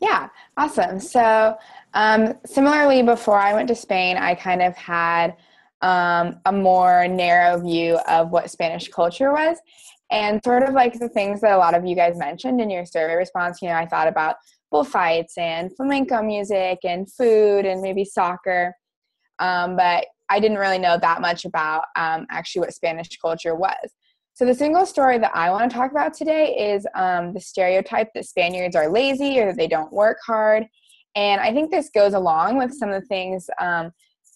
Yeah, awesome. So, similarly, before I went to Spain, I kind of had a more narrow view of what Spanish culture was. And sort of like the things that a lot of you guys mentioned in your survey response, I thought about bullfights and flamenco music and food and maybe soccer. But I didn't really know that much about actually what Spanish culture was. So the single story that I want to talk about today is the stereotype that Spaniards are lazy or that they don't work hard. And I think this goes along with some of the things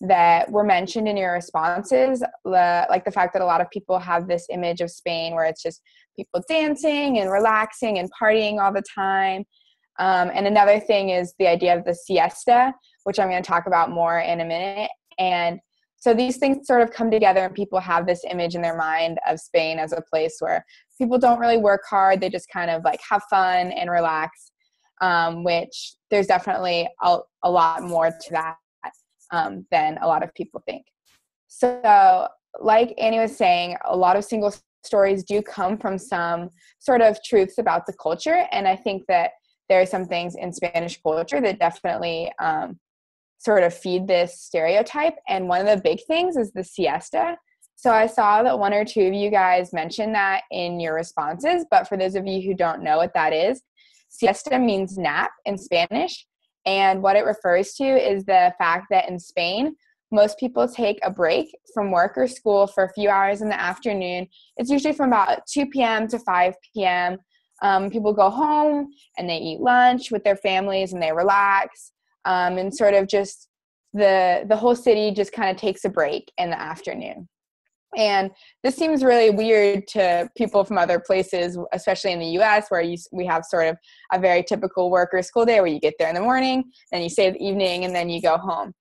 that were mentioned in your responses, like the fact that a lot of people have this image of Spain where it's just people dancing and relaxing and partying all the time. And another thing is the idea of the siesta, which I'm going to talk about more in a minute. And so these things sort of come together and people have this image in their mind of Spain as a place where people don't really work hard. They just kind of like have fun and relax, which there's definitely a lot more to that than a lot of people think. So like Annie was saying, a lot of single stories do come from some sort of truths about the culture. And I think that there are some things in Spanish culture that definitely sort of feed this stereotype. And one of the big things is the siesta. So I saw that one or two of you guys mentioned that in your responses, but for those of you who don't know what that is, siesta means nap in Spanish. And what it refers to is the fact that in Spain, most people take a break from work or school for a few hours in the afternoon. It's usually from about 2 p.m. to 5 p.m. People go home and they eat lunch with their families and they relax. And sort of just the whole city just kind of takes a break in the afternoon. And this seems really weird to people from other places, especially in the U.S., where we have sort of a very typical work or school day where you get there in the morning, then you stay the evening, and then you go home.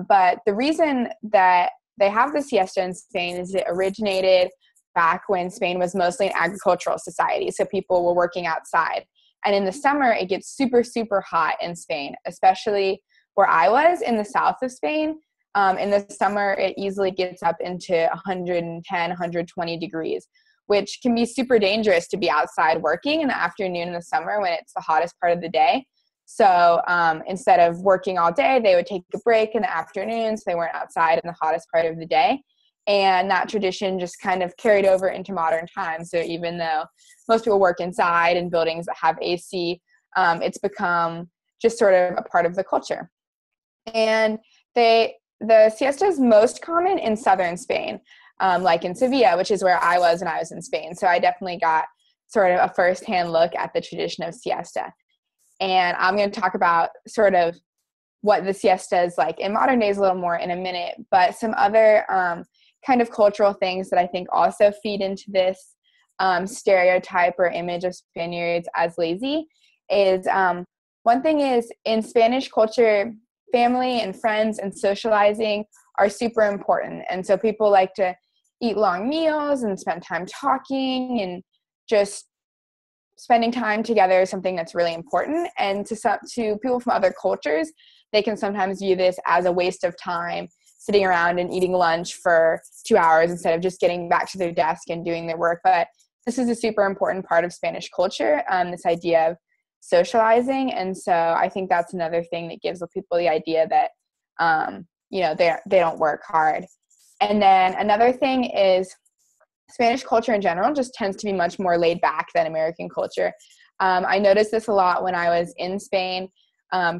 But the reason that they have the siesta in Spain is it originated back when Spain was mostly an agricultural society, so people were working outside. And in the summer, it gets super, super hot in Spain, especially where I was in the south of Spain. In the summer, it easily gets up into 110, 120 degrees, which can be super dangerous to be outside working in the afternoon in the summer when it's the hottest part of the day. So instead of working all day, they would take a break in the afternoon so they weren't outside in the hottest part of the day. And that tradition just kind of carried over into modern times. So even though most people work inside in buildings that have AC, it's become just sort of a part of the culture. And the siesta is most common in southern Spain, like in Sevilla, which is where I was when I was in Spain. So I definitely got sort of a firsthand look at the tradition of siesta. And I'm going to talk about sort of what the siesta is like in modern days a little more in a minute, but some other kind of cultural things that I think also feed into this stereotype or image of Spaniards as lazy is one thing is in Spanish culture, family and friends and socializing are super important. And so people like to eat long meals and spend time talking, and just spending time together is something that's really important. And to people from other cultures, they can sometimes view this as a waste of time sitting around and eating lunch for 2 hours instead of just getting back to their desk and doing their work. But this is a super important part of Spanish culture, this idea of socializing. And so I think that's another thing that gives people the idea that, they don't work hard. And then another thing is Spanish culture in general just tends to be much more laid back than American culture. I noticed this a lot when I was in Spain.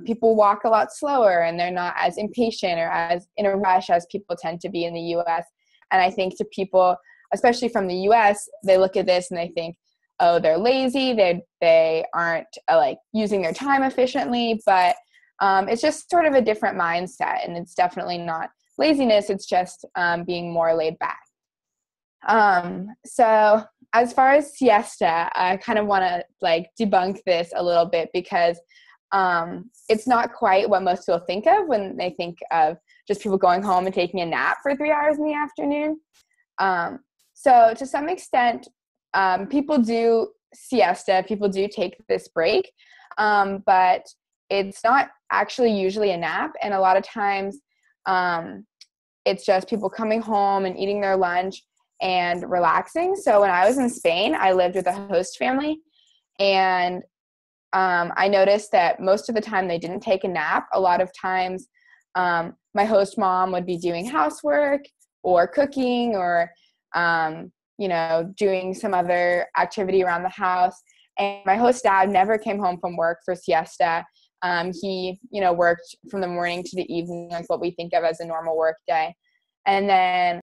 People walk a lot slower and they're not as impatient or as in a rush as people tend to be in the U.S. And I think to people, especially from the U.S., they look at this and they think, oh, they're lazy. They aren't like using their time efficiently, but it's just sort of a different mindset. And it's definitely not laziness. It's just being more laid back. So as far as siesta, I kind of want to like debunk this a little bit because it's not quite what most people think of when they think of just people going home and taking a nap for 3 hours in the afternoon. So to some extent, people do siesta, people do take this break, but it's not actually usually a nap. And a lot of times it's just people coming home and eating their lunch and relaxing. So when I was in Spain, I lived with a host family, and I noticed that most of the time they didn't take a nap. A lot of times my host mom would be doing housework or cooking or, doing some other activity around the house. And my host dad never came home from work for siesta. He, worked from the morning to the evening, like what we think of as a normal work day. And then